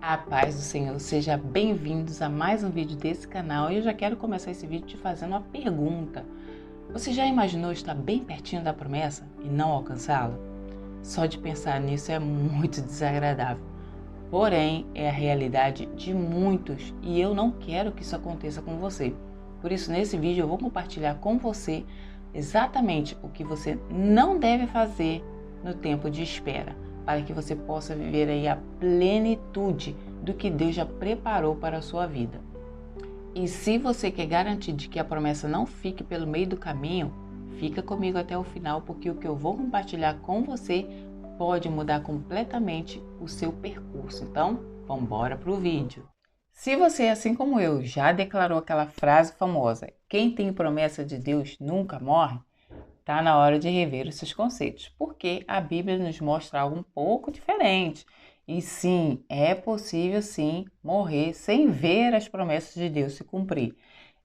A paz do Senhor, seja bem-vindos a mais um vídeo desse canal. Eu já quero começar esse vídeo te fazendo uma pergunta. Você já imaginou estar bem pertinho da promessa e não alcançá-la? Só de pensar nisso é muito desagradável. Porém, é a realidade de muitos e eu não quero que isso aconteça com você. Por isso, nesse vídeo eu vou compartilhar com você exatamente o que você não deve fazer no tempo de espera, para que você possa viver aí a plenitude do que Deus já preparou para a sua vida. E se você quer garantir de que a promessa não fique pelo meio do caminho, fica comigo até o final, porque o que eu vou compartilhar com você pode mudar completamente o seu percurso. Então, vamos embora para o vídeo. Se você, assim como eu, já declarou aquela frase famosa, quem tem promessa de Deus nunca morre, está na hora de rever os seus conceitos, porque a Bíblia nos mostra algo um pouco diferente. E sim, é possível sim morrer sem ver as promessas de Deus se cumprir.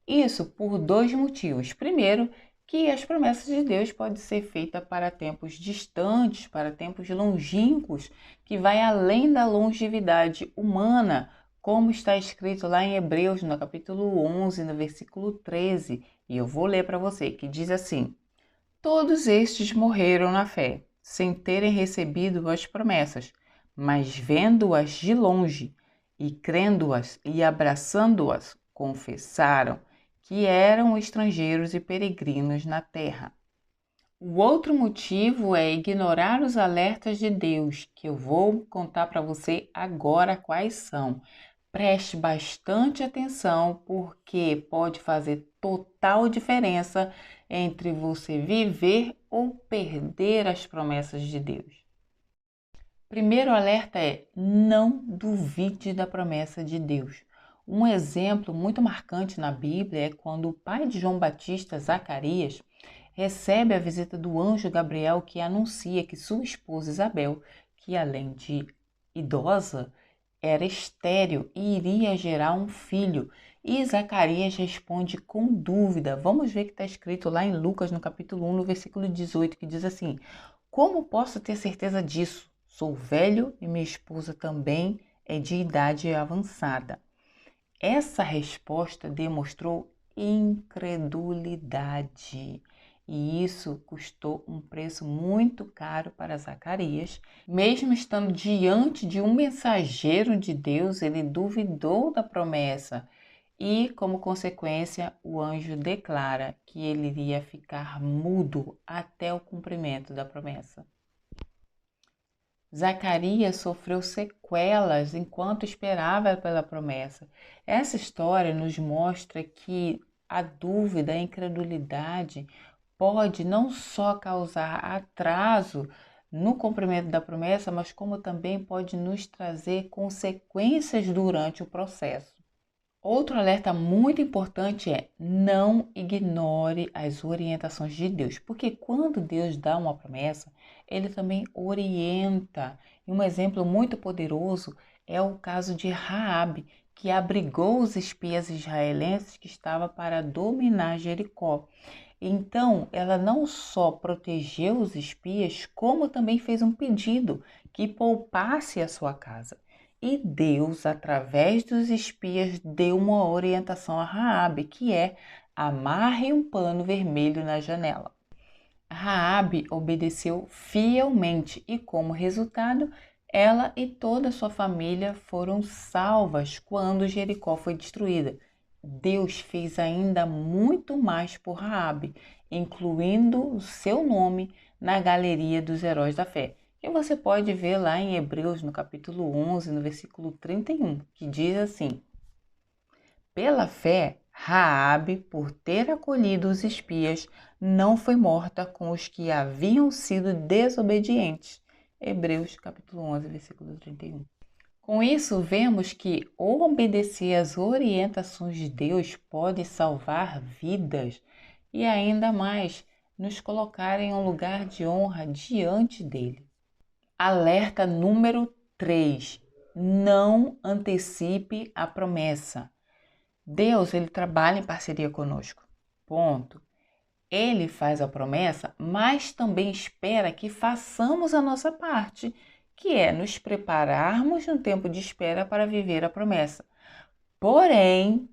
Isso por dois motivos. Primeiro, que as promessas de Deus podem ser feitas para tempos distantes, para tempos longínquos, que vai além da longevidade humana, como está escrito lá em Hebreus, no capítulo 11, no versículo 13. E eu vou ler para você, que diz assim: todos estes morreram na fé, sem terem recebido as promessas, mas vendo-as de longe e crendo-as e abraçando-as, confessaram que eram estrangeiros e peregrinos na terra. O outro motivo é ignorar os alertas de Deus, que eu vou contar para você agora quais são. Preste bastante atenção, porque pode fazer total diferença entre você viver ou perder as promessas de Deus. Primeiro alerta é: não duvide da promessa de Deus. Um exemplo muito marcante na Bíblia é quando o pai de João Batista, Zacarias, recebe a visita do anjo Gabriel, que anuncia que sua esposa Isabel, que além de idosa, era estéril e iria gerar um filho. E Zacarias responde com dúvida. Vamos ver o que está escrito lá em Lucas, no capítulo 1, no versículo 18, que diz assim: como posso ter certeza disso? Sou velho e minha esposa também é de idade avançada. Essa resposta demonstrou incredulidade. E isso custou um preço muito caro para Zacarias. Mesmo estando diante de um mensageiro de Deus, ele duvidou da promessa. E, como consequência, o anjo declara que ele iria ficar mudo até o cumprimento da promessa. Zacarias sofreu sequelas enquanto esperava pela promessa. Essa história nos mostra que a dúvida, a incredulidade pode não só causar atraso no cumprimento da promessa, mas como também pode nos trazer consequências durante o processo. Outro alerta muito importante é: não ignore as orientações de Deus, porque quando Deus dá uma promessa, ele também orienta. E um exemplo muito poderoso é o caso de Raabe, que abrigou os espias israelenses que estavam para dominar Jericó. Então, ela não só protegeu os espias, como também fez um pedido que poupasse a sua casa. E Deus, através dos espias, deu uma orientação a Raabe, que é: amarre um pano vermelho na janela. Raabe obedeceu fielmente e, como resultado, ela e toda a sua família foram salvas quando Jericó foi destruída. Deus fez ainda muito mais por Raabe, incluindo o seu nome na galeria dos heróis da fé. E você pode ver lá em Hebreus, no capítulo 11, no versículo 31, que diz assim: pela fé, Raabe, por ter acolhido os espias, não foi morta com os que haviam sido desobedientes. Hebreus capítulo 11, versículo 31. Com isso, vemos que obedecer às orientações de Deus pode salvar vidas e ainda mais nos colocar em um lugar de honra diante dele. Alerta número 3. Não antecipe a promessa. Deus, ele trabalha em parceria conosco. Ponto. Ele faz a promessa, mas também espera que façamos a nossa parte, que é nos prepararmos no tempo de espera para viver a promessa. Porém,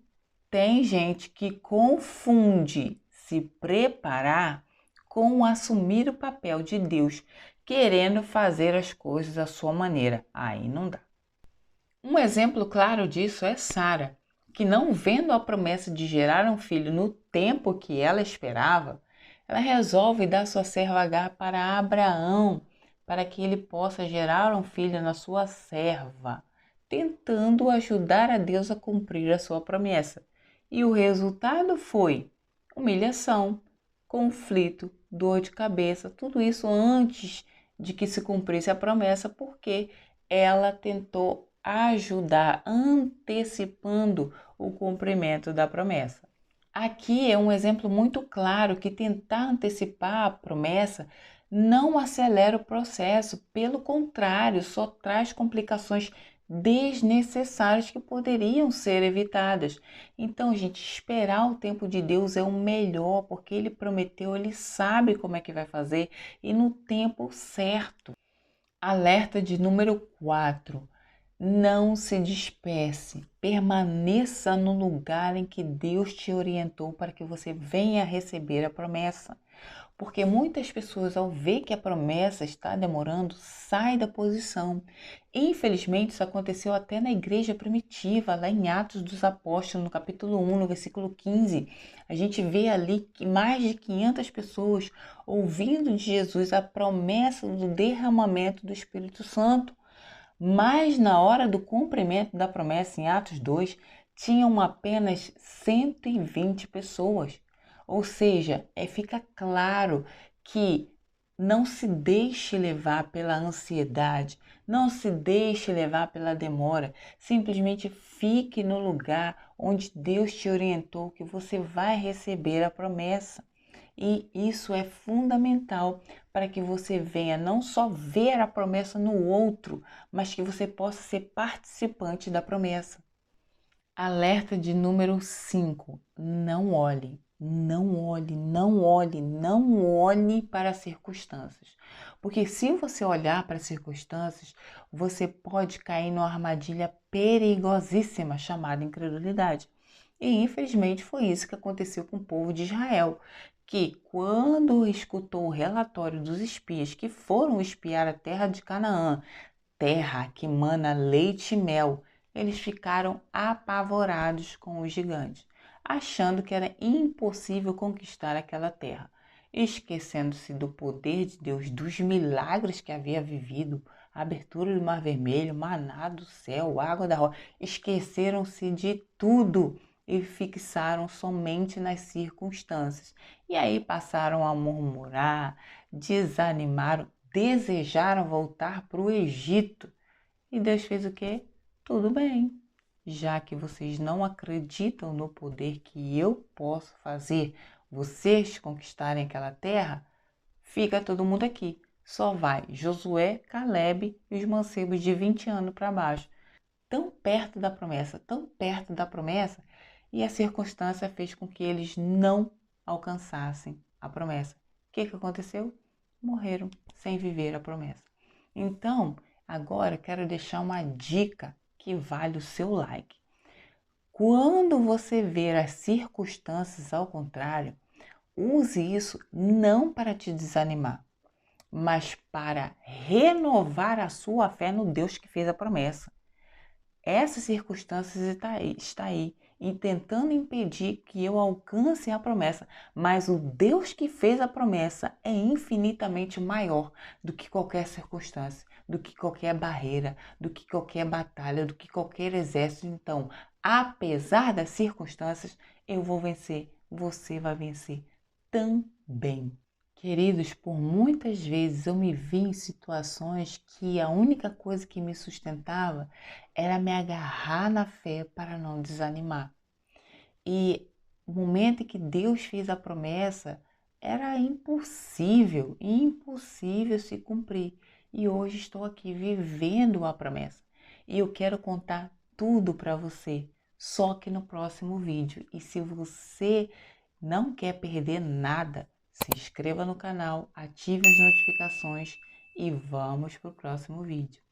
tem gente que confunde se preparar com assumir o papel de Deus, querendo fazer as coisas à sua maneira. Aí não dá. Um exemplo claro disso é Sara, que não vendo a promessa de gerar um filho no tempo que ela esperava, ela resolve dar sua serva Agar para Abraão, para que ele possa gerar um filho na sua serva, tentando ajudar a Deus a cumprir a sua promessa. E o resultado foi humilhação, conflito, dor de cabeça, tudo isso antes de que se cumprisse a promessa, porque ela tentou ajudar, antecipando o cumprimento da promessa. Aqui é um exemplo muito claro que tentar antecipar a promessa não acelera o processo, pelo contrário, só traz complicações desnecessárias que poderiam ser evitadas. Então, gente, esperar o tempo de Deus é o melhor, porque Ele prometeu, Ele sabe como é que vai fazer e no tempo certo. Alerta de número 4. Não se disperse, permaneça no lugar em que Deus te orientou para que você venha receber a promessa. Porque muitas pessoas, ao ver que a promessa está demorando, saem da posição. Infelizmente, isso aconteceu até na igreja primitiva, lá em Atos dos Apóstolos, no capítulo 1, no versículo 15. A gente vê ali que mais de 500 pessoas ouvindo de Jesus a promessa do derramamento do Espírito Santo. Mas na hora do cumprimento da promessa, em Atos 2, tinham apenas 120 pessoas. Ou seja, fica claro que não se deixe levar pela ansiedade, não se deixe levar pela demora. Simplesmente fique no lugar onde Deus te orientou que você vai receber a promessa. E isso é fundamental para que você venha não só ver a promessa no outro, mas que você possa ser participante da promessa. Alerta de número 5. Não olhe, não olhe, não olhe, não olhe para as circunstâncias. Porque se você olhar para as circunstâncias, você pode cair numa armadilha perigosíssima chamada incredulidade. E infelizmente foi isso que aconteceu com o povo de Israel, que quando escutou o relatório dos espias que foram espiar a terra de Canaã, terra que mana leite e mel, eles ficaram apavorados com os gigantes, achando que era impossível conquistar aquela terra, esquecendo-se do poder de Deus, dos milagres que havia vivido, a abertura do Mar Vermelho, maná do céu, água da rocha, esqueceram-se de tudo e fixaram somente nas circunstâncias. E aí passaram a murmurar, desanimaram, desejaram voltar para o Egito. E Deus fez o quê? Tudo bem. Já que vocês não acreditam no poder que eu posso fazer vocês conquistarem aquela terra, fica todo mundo aqui. Só vai Josué, Caleb e os mancebos de 20 anos para baixo. Tão perto da promessa, e a circunstância fez com que eles não alcançassem a promessa. O que aconteceu? Morreram sem viver a promessa. Então, agora quero deixar uma dica que vale o seu like. Quando você ver as circunstâncias ao contrário, use isso não para te desanimar, mas para renovar a sua fé no Deus que fez a promessa. Essas circunstâncias está aí e tentando impedir que eu alcance a promessa, mas o Deus que fez a promessa é infinitamente maior do que qualquer circunstância, do que qualquer barreira, do que qualquer batalha, do que qualquer exército. Então, apesar das circunstâncias, eu vou vencer, você vai vencer também. Queridos, por muitas vezes eu me vi em situações que a única coisa que me sustentava era me agarrar na fé para não desanimar. E o momento em que Deus fez a promessa era impossível, impossível se cumprir. E hoje estou aqui vivendo a promessa. E eu quero contar tudo para você, só que no próximo vídeo. E se você não quer perder nada, se inscreva no canal, ative as notificações e vamos para o próximo vídeo.